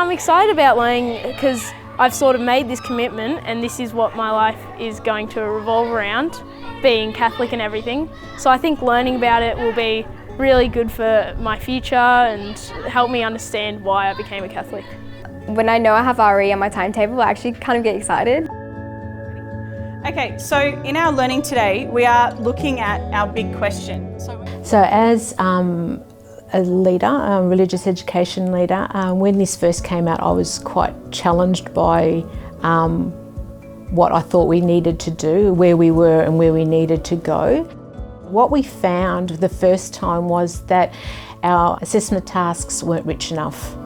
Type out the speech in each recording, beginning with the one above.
I'm excited about learning because I've sort of made this commitment and this is what my life is going to revolve around, being Catholic and everything. So I think learning about it will be really good for my future and help me understand why I became a Catholic. When I know I have RE on my timetable, I actually kind of get excited. Okay, so in our learning today, we are looking at our big question. So as a leader, a religious education leader, when this first came out, I was quite challenged by what I thought we needed to do, where we were and where we needed to go. What we found the first time was that our assessment tasks weren't rich enough.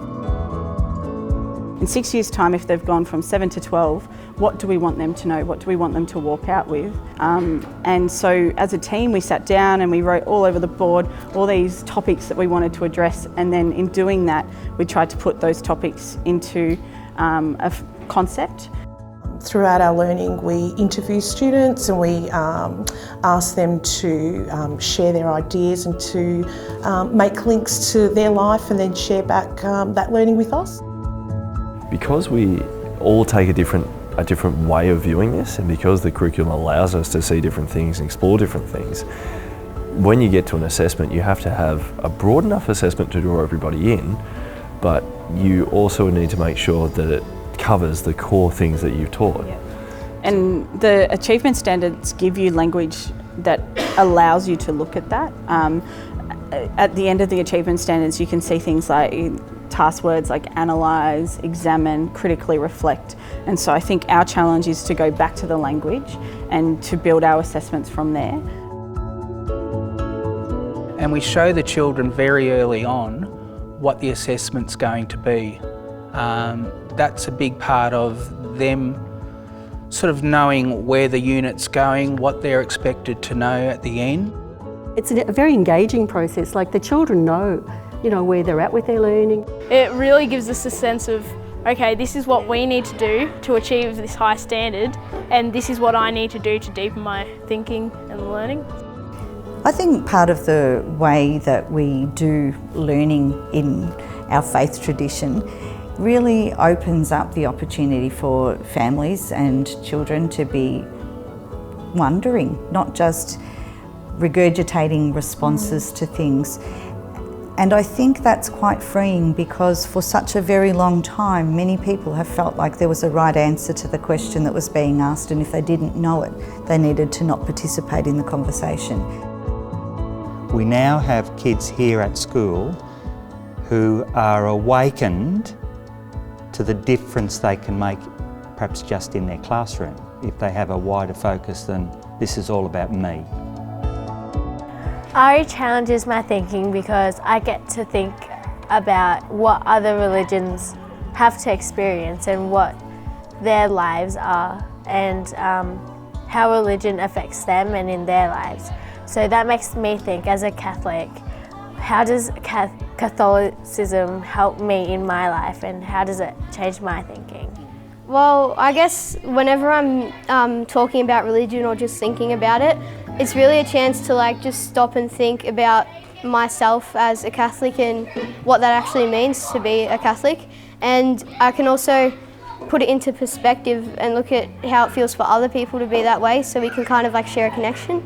In 6 years' time, if they've gone from 7 to 12, what do we want them to know? What do we want them to walk out with? And so as a team, we sat down and we wrote all over the board all these topics that we wanted to address, and then in doing that, we tried to put those topics into a concept. Throughout our learning, we interview students and we ask them to share their ideas and to make links to their life and then share back that learning with us. Because we all take a different way of viewing this, and because the curriculum allows us to see different things and explore different things, when you get to an assessment, you have to have a broad enough assessment to draw everybody in, but you also need to make sure that it covers the core things that you've taught. Yeah. And the achievement standards give you language that allows you to look at that. At the end of the achievement standards, you can see things like task words like analyse, examine, critically reflect. And so I think our challenge is to go back to the language and to build our assessments from there. And we show the children very early on what the assessment's going to be. That's a big part of them sort of knowing where the unit's going, what they're expected to know at the end. It's a very engaging process, like the children know, where they're at with their learning. It really gives us a sense of, okay, this is what we need to do to achieve this high standard, and this is what I need to do to deepen my thinking and learning. I think part of the way that we do learning in our faith tradition really opens up the opportunity for families and children to be wondering, not just regurgitating responses to things. And I think that's quite freeing, because for such a very long time, many people have felt like there was a right answer to the question that was being asked, and if they didn't know it, they needed to not participate in the conversation. We now have kids here at school who are awakened to the difference they can make, perhaps just in their classroom, if they have a wider focus than this is all about me. RE challenges my thinking because I get to think about what other religions have to experience and what their lives are, and how religion affects them and in their lives. So that makes me think, as a Catholic, how does Catholicism help me in my life, and how does it change my thinking? Well, I guess whenever I'm talking about religion or just thinking about it, it's really a chance to just stop and think about myself as a Catholic and what that actually means to be a Catholic. And I can also put it into perspective and look at how it feels for other people to be that way, so we can kind of share a connection.